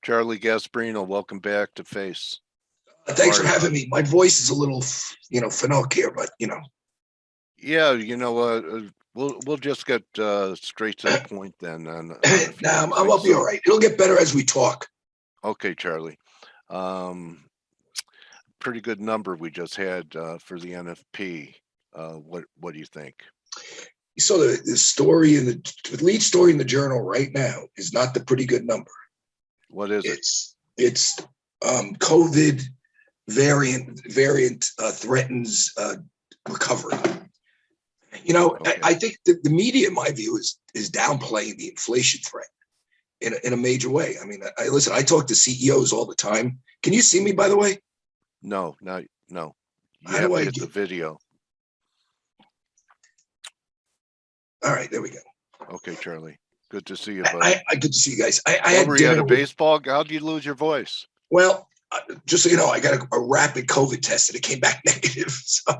Charlie Gasparino, welcome back to Face. Thanks for having me. My voice is a little, phenolic here, but Yeah, we'll just get straight to the point then. I'll be all right. It'll get better as we talk. Okay, Charlie. Pretty good number we just had for the NFP. What do you think? So the story in the lead story in the Journal right now is not the pretty good number. What is it? It's COVID variant threatens recovery. Okay. I think the media, in my view, is downplaying the inflation threat in a major way. I mean, I talk to CEOs all the time. Can you see me, by the way? No. You have to hit the video. All right, there we go. Okay, Charlie. Good to see you, buddy. Good to see you guys. Were you at a baseball? How'd you lose your voice? Well, just so you know, I got a rapid COVID test and it came back negative. So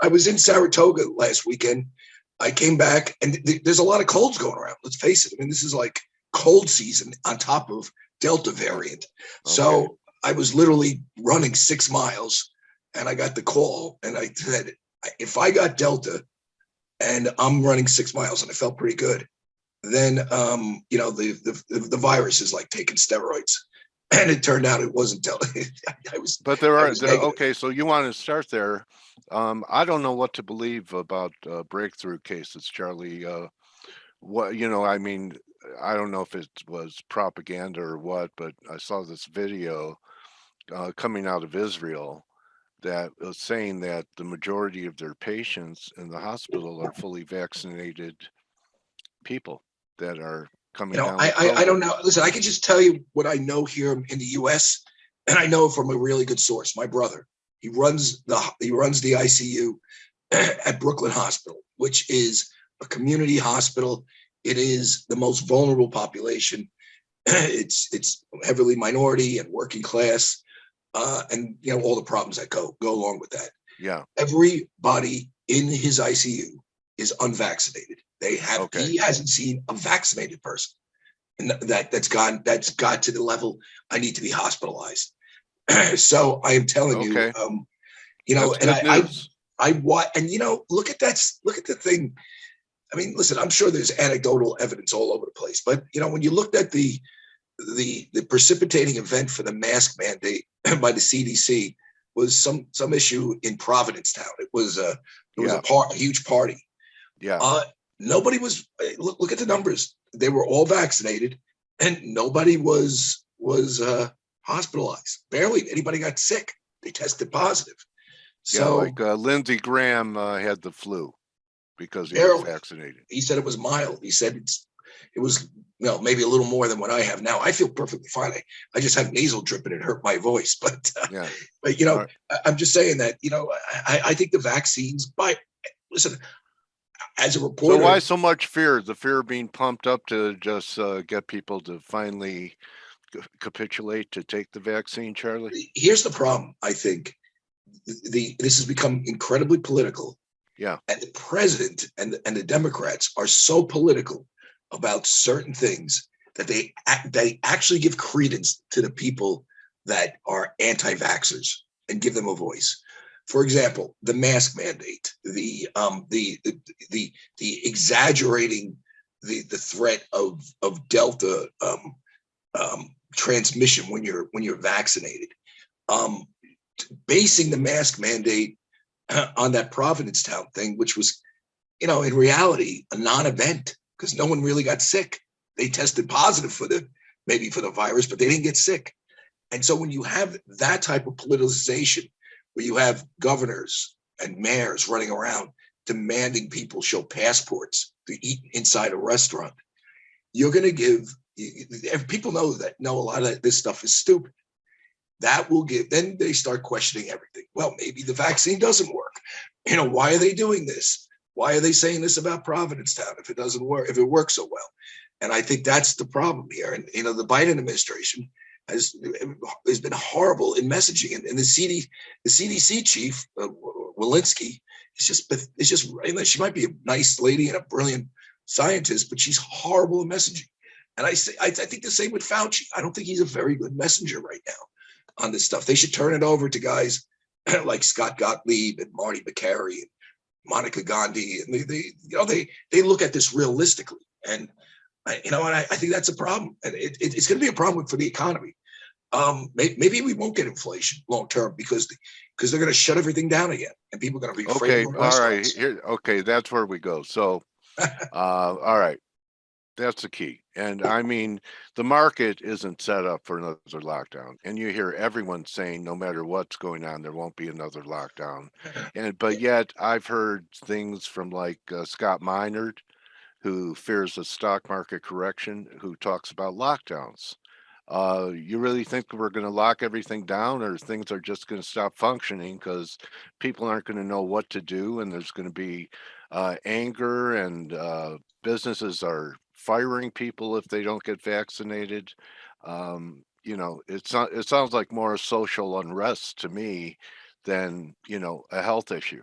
I was in Saratoga last weekend. I came back and there's a lot of colds going around. Let's face it. I mean, this is like cold season on top of Delta variant. Okay. So I was literally running 6 miles and I got the call and I said, if I got Delta and I'm running 6 miles and I felt pretty good, then, the virus is like taking steroids. And it turned out it wasn't Delta. But there are okay. So you want to start there? I don't know what to believe about breakthrough cases, Charlie. I mean, I don't know if it was propaganda or what, but I saw this video coming out of Israel that was saying that the majority of their patients in the hospital are fully vaccinated people that are coming down. I don't know. Listen, I can just tell you what I know here in the U.S., and I know from a really good source. My brother, he runs the ICU at Brooklyn Hospital, which is a community hospital. It is the most vulnerable population. It's heavily minority and working class, and all the problems that go along with that. Yeah, everybody in his ICU is unvaccinated. He hasn't seen a vaccinated person, and that's got to the level I need to be hospitalized. So I am telling you, that's and look at the thing. I mean, listen, I'm sure there's anecdotal evidence all over the place, but when you looked at the precipitating event for the mask mandate by the CDC was some issue in Providencetown. It was a huge party. Yeah. Nobody was. Look at the numbers. They were all vaccinated, and nobody was hospitalized. Barely anybody got sick. They tested positive. So, Lindsey Graham had the flu because he was vaccinated. He said it was mild. He said it was maybe a little more than what I have now. I feel perfectly fine. I just have nasal drip and it hurt my voice. But I'm just saying that I think the vaccines. Listen. As a reporter, so why so much fear? The fear being pumped up to just get people to finally capitulate to take the vaccine, Charlie? Here's the problem. I think this has become incredibly political. Yeah, and the president and the Democrats are so political about certain things that they actually give credence to the people that are anti-vaxxers and give them a voice. For example, the mask mandate, the exaggerating the threat of Delta transmission when you're vaccinated, basing the mask mandate on that Providencetown thing, which was, in reality, a non-event because no one really got sick. They tested positive for the virus, but they didn't get sick. And so when you have that type of politicization, where you have governors and mayors running around demanding people show passports to eat inside a restaurant, you're going to give people know a lot of this stuff is stupid. Then they start questioning everything. Well, maybe the vaccine doesn't work. Why are they doing this? Why are they saying this about Providencetown if it doesn't work, if it works so well? And I think that's the problem here. And, the Biden administration has been horrible in messaging, and the CDC chief Walensky is just she might be a nice lady and a brilliant scientist, but she's horrible in messaging. And I think the same with Fauci. I don't think he's a very good messenger right now on this stuff. They should turn it over to guys like Scott Gottlieb and Marty McCary and Monica Gandhi, and they look at this realistically. And I think that's a problem, and it's going to be a problem for the economy. Maybe we won't get inflation long term because they're going to shut everything down again, and people are going to be afraid of restaurants. All right. Okay, that's where we go. So, all right, that's the key. And I mean, the market isn't set up for another lockdown, and you hear everyone saying no matter what's going on, there won't be another lockdown. But yet, I've heard things from like Scott Minerd, who fears a stock market correction, who talks about lockdowns. You really think we're going to lock everything down, or things are just going to stop functioning because people aren't going to know what to do, and there's going to be anger, and businesses are firing people if they don't get vaccinated? It sounds like more social unrest to me than a health issue.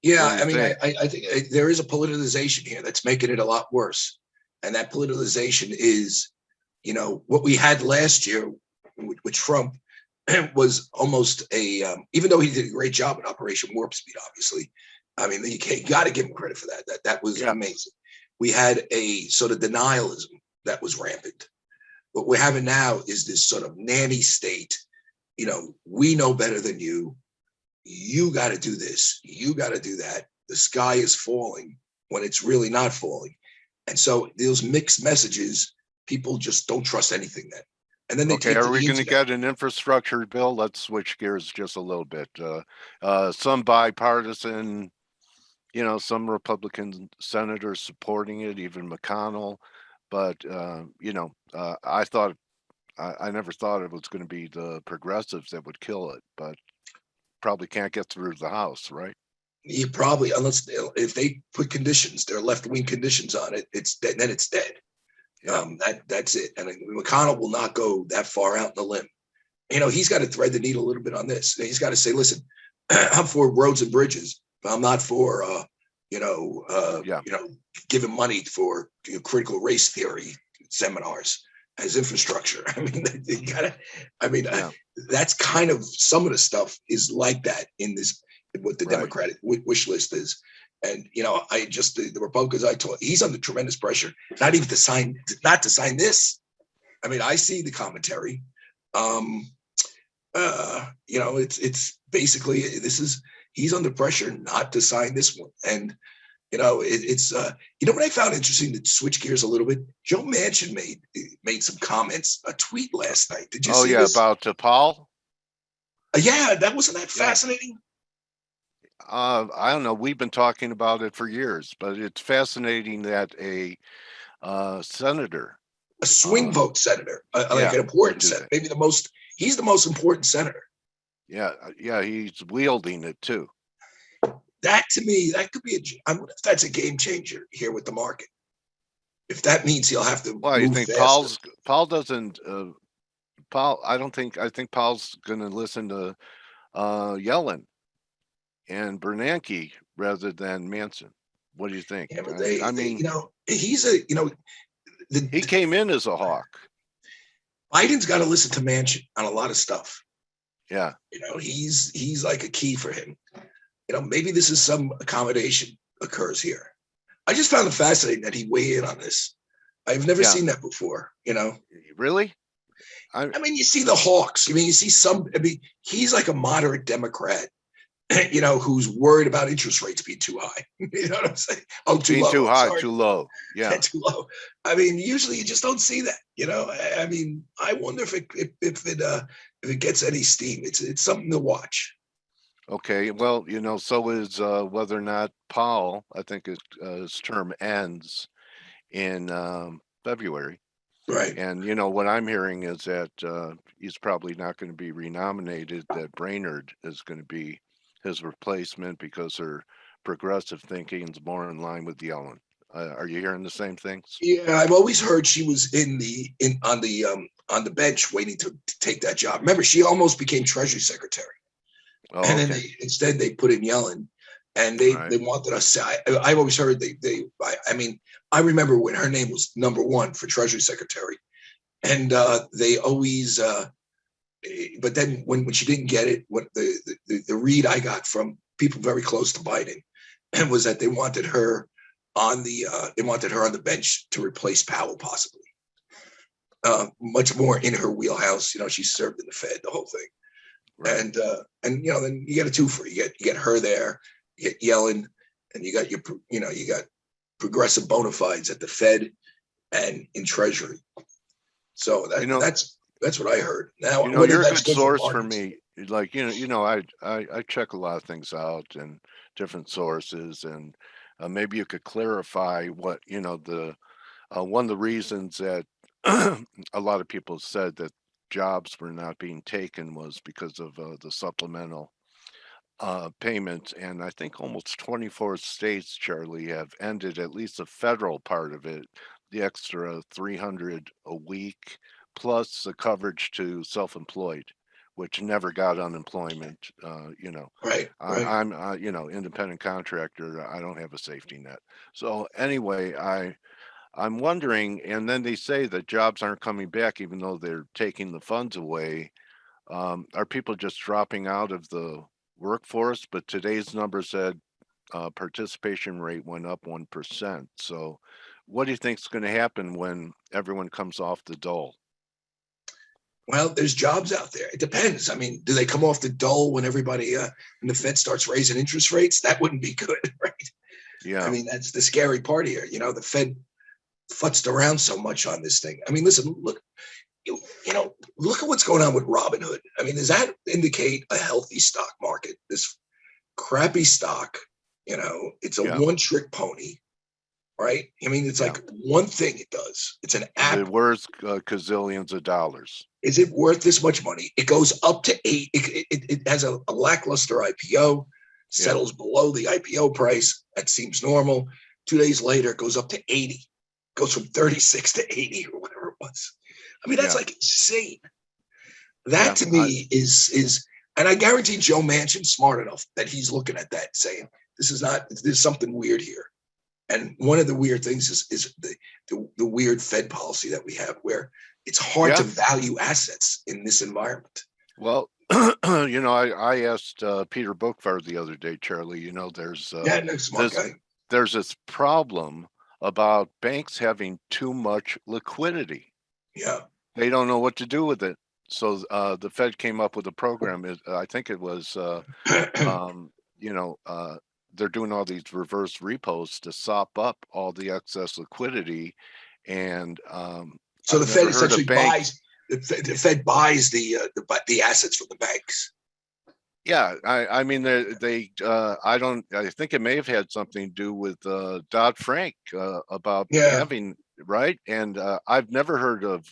Yeah, I mean, I think there is a politicization here that's making it a lot worse, and that politicization is, what we had last year with Trump was almost even though he did a great job at Operation Warp Speed, obviously. I mean, you got to give him credit for that. That was amazing. We had a sort of denialism that was rampant. What we're having now is this sort of nanny state. We know better than you. You got to do this. You got to do that. The sky is falling when it's really not falling. And so those mixed messages, people just don't trust anything then. And then they take are we going to get an infrastructure bill? Let's switch gears just a little bit. Some bipartisan, some Republican senators supporting it, even McConnell. But, I never thought it was going to be the progressives that would kill it, but probably can't get through the House, right? You probably, unless if they put conditions, their left-wing conditions on it, then it's dead. Yeah. That's it. And McConnell will not go that far out in the limb. He's got to thread the needle a little bit on this. He's got to say, listen, I'm for roads and bridges, but I'm not for giving money for critical race theory seminars as infrastructure. I mean, you gotta. I mean, that's kind of some of the stuff is like that in this what the Democratic wish list is. And the Republicans I told, he's under tremendous pressure, not to sign this. I mean, I see the commentary. It's basically he's under pressure not to sign this one. And it's what I found interesting, to switch gears a little bit. Joe Manchin made some comments, a tweet last night. Did you see this? About Paul? That wasn't that fascinating. I don't know. We've been talking about it for years, but it's fascinating that a senator, a swing vote senator, like an important senator, maybe he's the most important senator. Yeah, he's wielding it too. That to me, that could be that's a game changer here with the market. If that means he'll have to. Well, you think faster. Paul doesn't? I think Paul's going to listen to Yellen and Bernanke rather than Manson. What do you think? Yeah, he's he came in as a hawk. Biden's got to listen to Manchin on a lot of stuff. Yeah. He's like a key for him. Maybe this is some accommodation occurs here. I just found it fascinating that he weighed in on this. I've never seen that before, Really? I mean, you see the hawks. I mean, you see he's like a moderate Democrat, who's worried about interest rates being too high. You know what I'm saying? Oh, too low. Too high, too low. Yeah. Too low. I mean, usually you just don't see that, I mean, I wonder if it gets any steam. It's something to watch. Okay, well, so is whether or not Paul, I think his term ends in February. Right. And, what I'm hearing is that he's probably not going to be renominated, that Brainerd is going to be his replacement because her progressive thinking is more in line with Yellen. Are you hearing the same things? Yeah, I've always heard she was on the bench waiting to take that job. Remember, she almost became Treasury Secretary. Oh, and then they put in Yellen, and they wanted us. I've always heard I mean, I remember when her name was number one for Treasury Secretary, and they always. But then when she didn't get it, what the read I got from people very close to Biden was that they wanted her on the bench to replace Powell possibly. Much more in her wheelhouse. She served in the Fed, the whole thing. Right. And then you get a twofer. You get her there, you get Yellen, and you got you got progressive bona fides at the Fed and in Treasury. So that's what I heard. Now, you're a good source for me. Like I check a lot of things out and different sources, and maybe you could clarify what the one of the reasons that a lot of people said that jobs were not being taken was because of the supplemental payments. And I think almost 24 states, Charlie, have ended at least the federal part of it, the extra 300 a week, plus the coverage to self-employed, which never got unemployment. Right. I'm independent contractor. I don't have a safety net. So anyway, I'm wondering, and then they say that jobs aren't coming back, even though they're taking the funds away. Are people just dropping out of the workforce? But today's number said participation rate went up 1%. So what do you think is going to happen when everyone comes off the dole? Well, there's jobs out there. It depends. I mean, do they come off the dole when everybody when the Fed starts raising interest rates? That wouldn't be good, right? Yeah. I mean, that's the scary part here. The Fed futzed around so much on this thing. I mean, listen, look at what's going on with Robinhood. I mean, does that indicate a healthy stock market? This crappy stock, it's a one-trick pony, right? I mean, it's like one thing it does. It's an app. It's worth gazillions of dollars. Is it worth this much money? It goes up to 8. It has a lackluster IPO, settles below the IPO price. That seems normal. 2 days later, it goes up to 80. Goes from 36 to 80 or whatever it was. I mean, that's like insane. That to me is, and I guarantee Joe Manchin's smart enough that he's looking at that saying, there's something weird here. And one of the weird things is the weird Fed policy that we have where it's hard to value assets in this environment. Well, I asked Peter Bookvar the other day, Charlie, there's this problem about banks having too much liquidity. Yeah. They don't know what to do with it. So the Fed came up with a program. I think it was, they're doing all these reverse repos to sop up all the excess liquidity. And so the Fed essentially buys the Fed buys the assets from the banks. Yeah, I mean, I think it may have had something to do with Dodd-Frank about having, right? And I've never heard of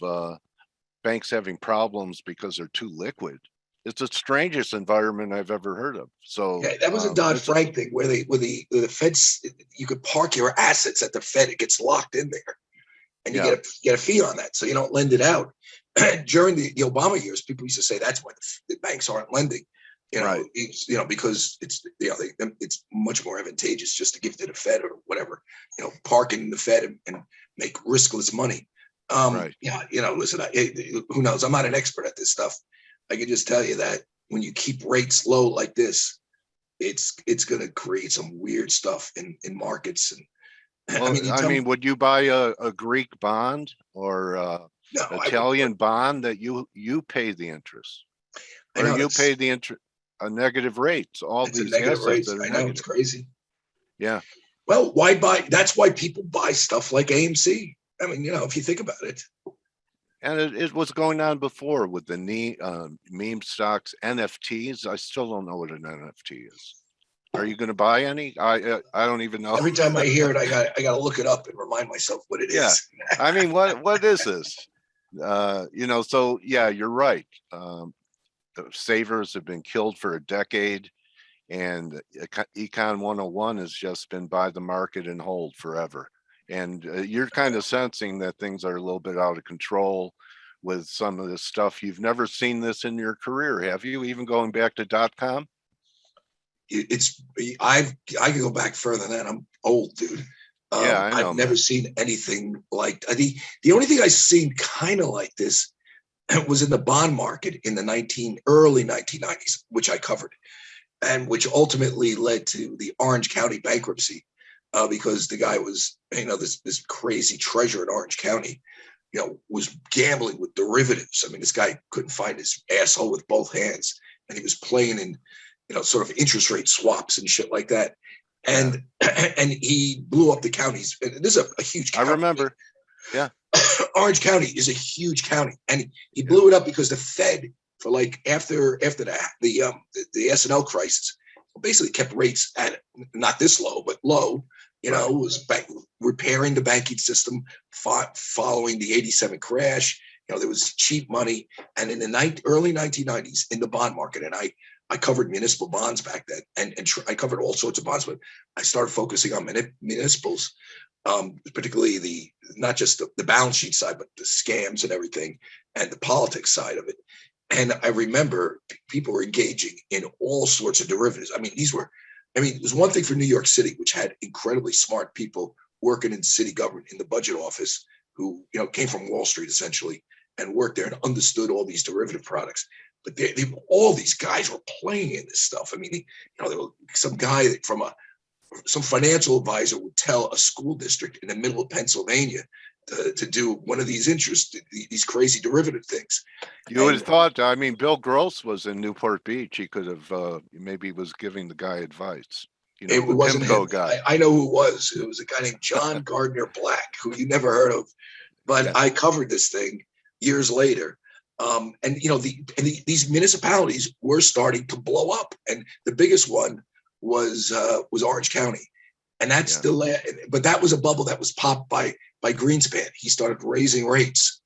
banks having problems because they're too liquid. It's the strangest environment I've ever heard of. So that was a Dodd-Frank thing where the Feds, you could park your assets at the Fed, it gets locked in there, and you get a fee on that, so you don't lend it out. During the Obama years, people used to say that's why the banks aren't lending. Because it's much more advantageous just to give to the Fed or whatever, park in the Fed and make riskless money. Listen, who knows? I'm not an expert at this stuff. I can just tell you that when you keep rates low like this, it's going to create some weird stuff in markets. And well, would you buy a Greek bond or Italian bond that you pay the interest, or you pay the interest? A negative rates, all these assets rates. That are I know, it's crazy. Yeah. Well, why buy? That's why people buy stuff like AMC. I mean, if you think about it. And it was going on before with the meme stocks, NFTs. I still don't know what an NFT is. Are you going to buy any? I don't even know. Every time I hear it, I got to look it up and remind myself what it is. I mean, what is this? So you're right. Savers have been killed for a decade, and Econ 101 has just been buy the market and hold forever. And you're kind of sensing that things are a little bit out of control with some of this stuff. You've never seen this in your career, have you? Even going back to .com? I can go back further than that. I'm old, dude. Yeah, I know, I've never man. seen anything like the only thing I've seen kind of like this was in the bond market in the early 1990s, which I covered, and which ultimately led to the Orange County bankruptcy, because the guy was, this crazy treasurer in Orange County, was gambling with derivatives. I mean, this guy couldn't find his asshole with both hands, and he was playing in, sort of interest rate swaps and shit like that. Yeah, And and he blew up the counties. This is a huge I county. remember. Yeah, Orange County is a huge county, and he yeah, blew it up because the Fed, for like after the S&L crisis, basically kept rates at not this low but low. right. Was repairing the banking system following the '87 crash. There was cheap money, and in the early 1990s in the bond market, and I covered municipal bonds back then, and I covered all sorts of bonds, but I started focusing on municipals, particularly not just the balance sheet side, but the scams and everything, and the politics side of it. And I remember people were engaging in all sorts of derivatives. It was one thing for New York City, which had incredibly smart people working in city government in the budget office who, came from Wall Street essentially and worked there and understood all these derivative products. But all these guys were playing in this stuff. There was some guy from some financial advisor would tell a school district in the middle of Pennsylvania to do one of these crazy derivative things. You would have And thought, I mean, Bill Gross was in Newport Beach. He could have, maybe was giving the guy advice, it the wasn't him. PIMCO guy. I know who it was. It was a guy named John Gardner Black, who you never heard of. But Yeah, I covered this thing years later. These municipalities were starting to blow up. And the biggest one was Orange County. And that's yeah, but that was a bubble that was popped by Greenspan. He started raising rates,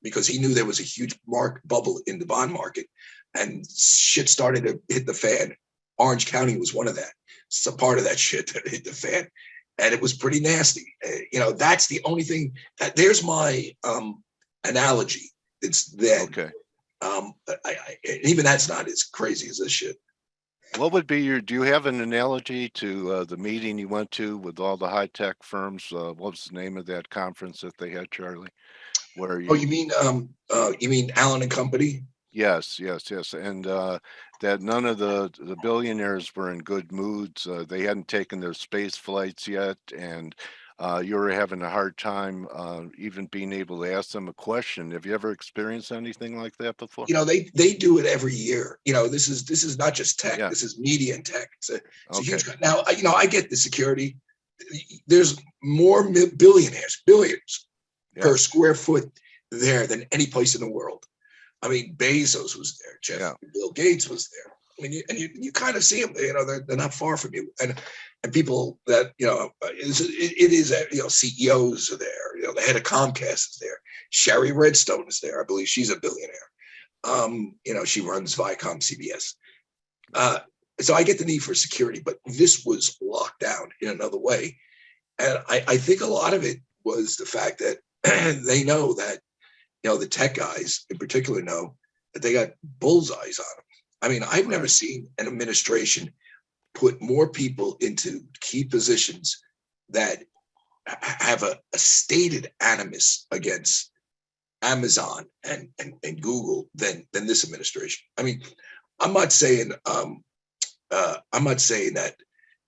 because he knew there was a huge bubble in the bond market, and shit started to hit the fan. Orange County was one of that. So part of that shit that hit the fan, and it was pretty nasty. That's the only thing there's my analogy. It's then. okay. Even that's not as crazy as this shit. What would be do you have an analogy to the meeting you went to with all the high-tech firms? What was the name of that conference that they had, Charlie? Where Oh, you mean Allen and Company? yes, yes, yes. And that none of the billionaires were in good moods. They hadn't taken their space flights yet, and you were having a hard time even being able to ask them a question. Have you ever experienced anything like that before? They do it every year. This is not just tech. Yeah. This is media and tech. It's a Okay. huge. Now, I get the security. There's more billions Yeah. per square foot there than any place in the world. Bezos was there. Yeah. Bill Gates was there. You kind of see them. They're not far from you, and people that it is CEOs are there. The head of Comcast is there. Sherry Redstone is there. I believe she's a billionaire. She runs Viacom CBS. So I get the need for security, but this was locked down in another way. And I think a lot of it was the fact that they know that, the tech guys in particular know that they got bullseyes on them. I've never Right. seen an administration put more people into key positions that have a stated animus against Amazon and Google than this administration. I'm not saying that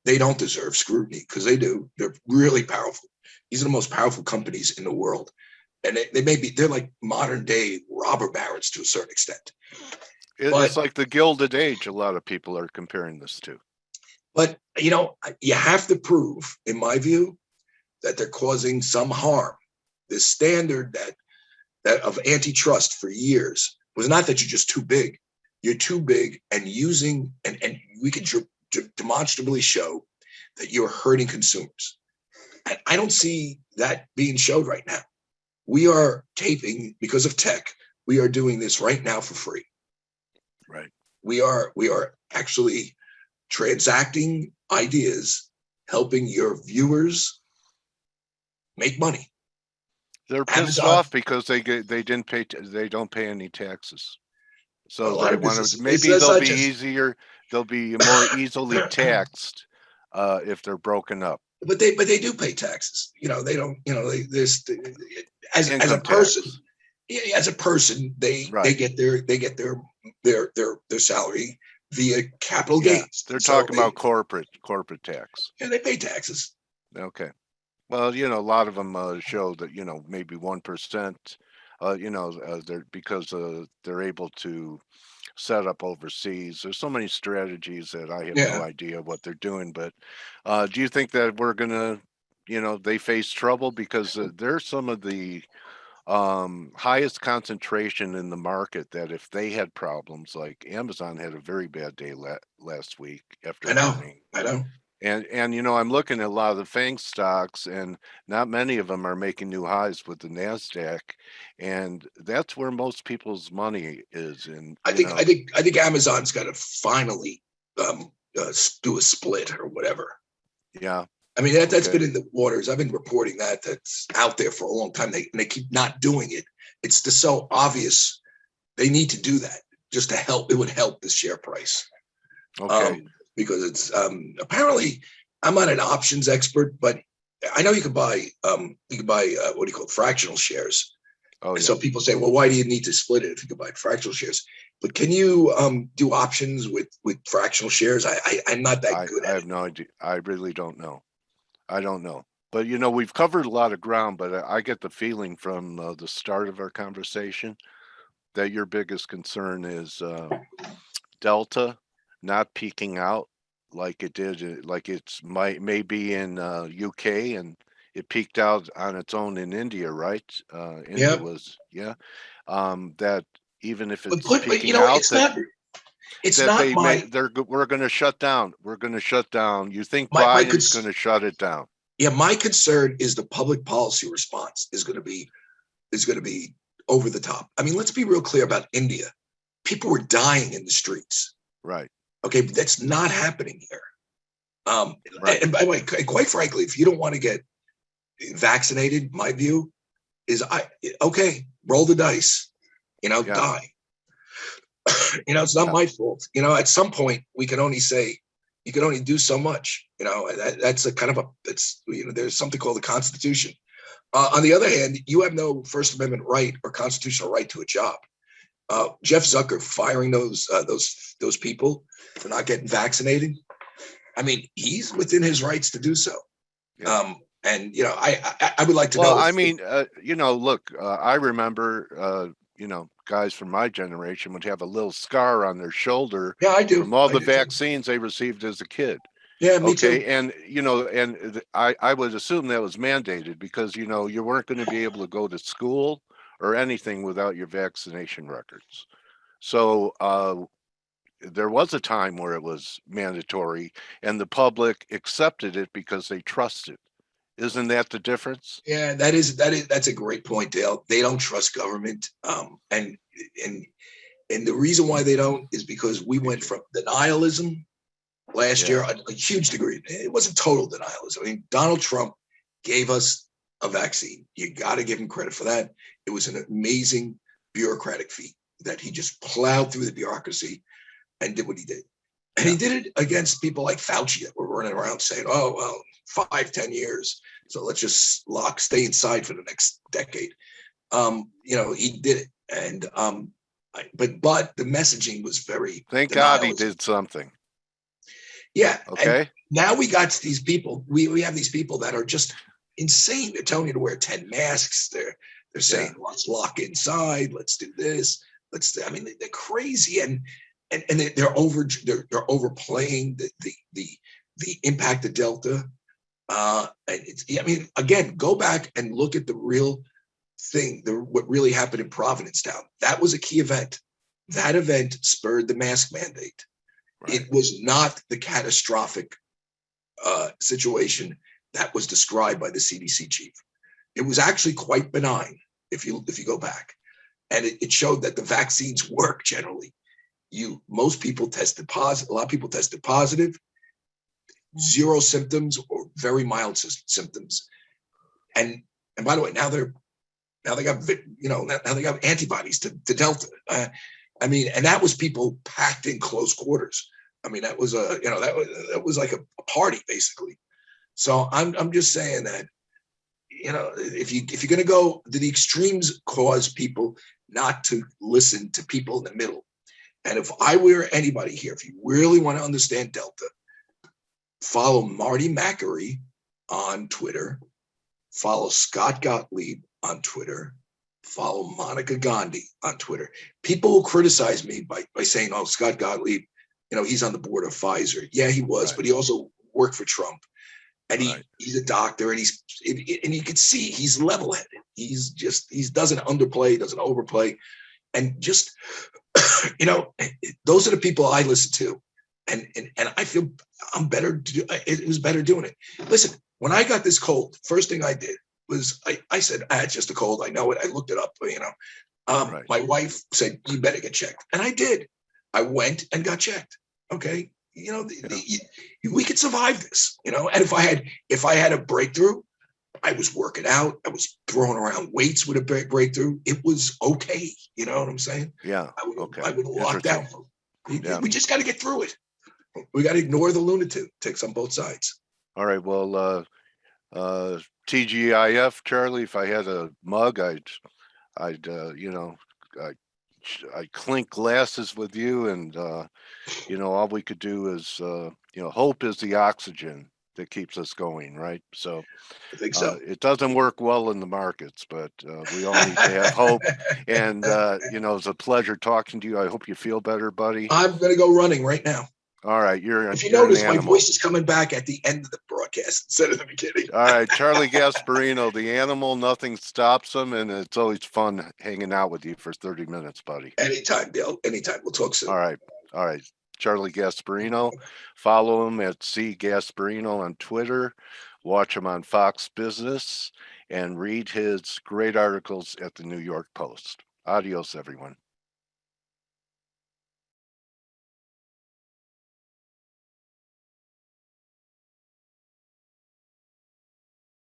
they don't deserve scrutiny, because they do. They're really powerful. These are the most powerful companies in the world, and they're like modern day robber barons to a certain extent. It's But like the Gilded Age. A lot of people are comparing this to. you have to prove, in my view, that they're causing some harm. The standard that of antitrust for years was not that you're just too big. You're too big, and we can demonstrably show that you're hurting consumers. And I don't see that being showed right now. We are taping because of tech. We are doing this right now for free. Right. We are actually transacting ideas, helping your viewers make money. They're pissed Amazon, off because they didn't pay they don't pay any taxes. a So lot they of want to businesses, maybe it's they'll not be just easier. They'll be more easily taxed if they're broken up. but they do pay taxes. They don't. There's as a Income person. tax. Yeah, as a person, they Right. get their salary via capital Yeah, gains. they're So talking about corporate tax. they pay taxes. Okay. Well, a lot of them show that maybe 1%. They're because they're able to set up overseas. There's so many strategies that I have no Yeah, idea what they're doing. But do you think that we're gonna, they face trouble because they're some of the highest concentration in the market that if they had problems, like Amazon had a very bad day last week I after know. earning. I know. And I'm looking at a lot of the FANG stocks, and not many of them are making new highs with the Nasdaq, and that's where most people's money is. And I think Amazon's got to finally do a split or whatever. yeah, I mean, that's okay, been in the waters. I've been reporting that's out there for a long time. They keep not doing it. It's just so obvious. They need to do that just to help. It would help the share price. okay, Because it's apparently I'm not an options expert, but I know you can buy what do you call it, fractional shares. oh And yeah, so people say, well, why do you need to split it if you can buy fractional shares? But can you do options with fractional shares? I'm not that good I at have it. no idea. I really don't know. I don't know. But we've covered a lot of ground, but I get the feeling from the start of our conversation that your biggest concern is Delta not peaking out like it did, like it's maybe in UK, and it peaked out on its own in India, right? India Yeah, was, yeah. That even if but it's peaking out, it's not they may my we're going to shut down. We're going to shut down. You think my Biden's going to shut it down? yeah, my concern is the public policy response is going to be over the top. I mean, let's be real clear about India. People were dying in the streets. Right, Okay, but that's not happening here. right. And by the way, quite frankly, if you don't want to get vaccinated, my view is okay, roll the dice, Yeah, die. It's not yeah, my fault. At some point we can only say you can only do so much. That's a kind of it's there's something called the Constitution. On the other hand, you have no First Amendment right or constitutional right to a job. Jeff Zucker firing those people for not getting vaccinated. I mean, he's within his rights to do so. yeah. And I would like to Well, know. I mean, look, I remember, guys from my generation would have a little scar on their shoulder Yeah, I do. from all I the do too. vaccines they received as a kid. Yeah, me too. Okay, and I would assume that was mandated because you weren't going to be able to go to school or anything without your vaccination records. So there was a time where it was mandatory, and the public accepted it because they trusted. Isn't that the difference? Yeah, that's a great point, Dale. They don't trust government, and the reason why they don't is because we went from denialism last year, Yeah, a huge degree. It wasn't total denialism. I mean, Donald Trump gave us a vaccine. You got to give him credit for that. It was an amazing bureaucratic feat that he just plowed through the bureaucracy and did what he did. And he yeah. did it against people like Fauci that were running around saying, oh, well, 5-10 years. So let's just stay inside for the next decade. He did it. And, but the messaging was very Thank God he denialism. did something. Yeah. And Okay. now we got these people, we have these people that are just insane. They're telling you to wear 10 masks. They're saying, let's lock inside. Let's do this. I mean, they're crazy. And they're overplaying the impact of Delta. I mean, again, go back and look at the real thing, what really happened in Provincetown. That was a key event. That event spurred the mask mandate. Right. It was not the catastrophic situation that was described by the CDC chief. It was actually quite benign if you go back, and it showed that the vaccines work generally. Most people tested positive. A lot of people tested positive, zero symptoms or very mild symptoms. And by the way, now they got antibodies to Delta. I mean, and that was people packed in close quarters. I mean, that was that was like a party basically. So I'm just saying that, if you're going to go to the extremes, cause people not to listen to people in the middle. And if I were anybody here, if you really want to understand Delta, follow Marty Macari on Twitter, follow Scott Gottlieb on Twitter, follow Monica Gandhi on Twitter. People will criticize me by saying, oh, Scott Gottlieb, he's on the board of Pfizer. Yeah, he was, but he also worked for Trump. And he's a doctor, and you can see he's level-headed. He doesn't underplay, doesn't overplay. And just, those are the people I listen to. And I feel it was better doing it. Listen, when I got this cold, first thing I did was I said, it's just a cold. I know it. I looked it up, My wife said, you better get checked. And I did. I went and got checked. Okay. We could survive this, and if I had a breakthrough, I was working out, I was throwing around weights with a breakthrough. It was okay. You know what I'm saying? Yeah. I would lock down. We just got to get through it. We got to ignore the lunatics on both sides. All right. Well, TGIF, Charlie, if I had a mug, I'd clink glasses with you, and all we could do is hope is the oxygen that keeps us going, right? So I think so. It doesn't work well in the markets, but we all need to have hope. And it's a pleasure talking to you. I hope you feel better, buddy. I'm gonna go running right now. All right, if you notice, my voice is coming back at the end of the broadcast instead of the beginning. All right, Charlie Gasparino, the animal, nothing stops him, and it's always fun hanging out with you for 30 minutes, buddy. Anytime, Dale. Anytime. We'll talk soon. All right. Charlie Gasparino. Follow him at C Gasparino on Twitter. Watch him on Fox Business, and read his great articles at the New York Post. Adios, everyone.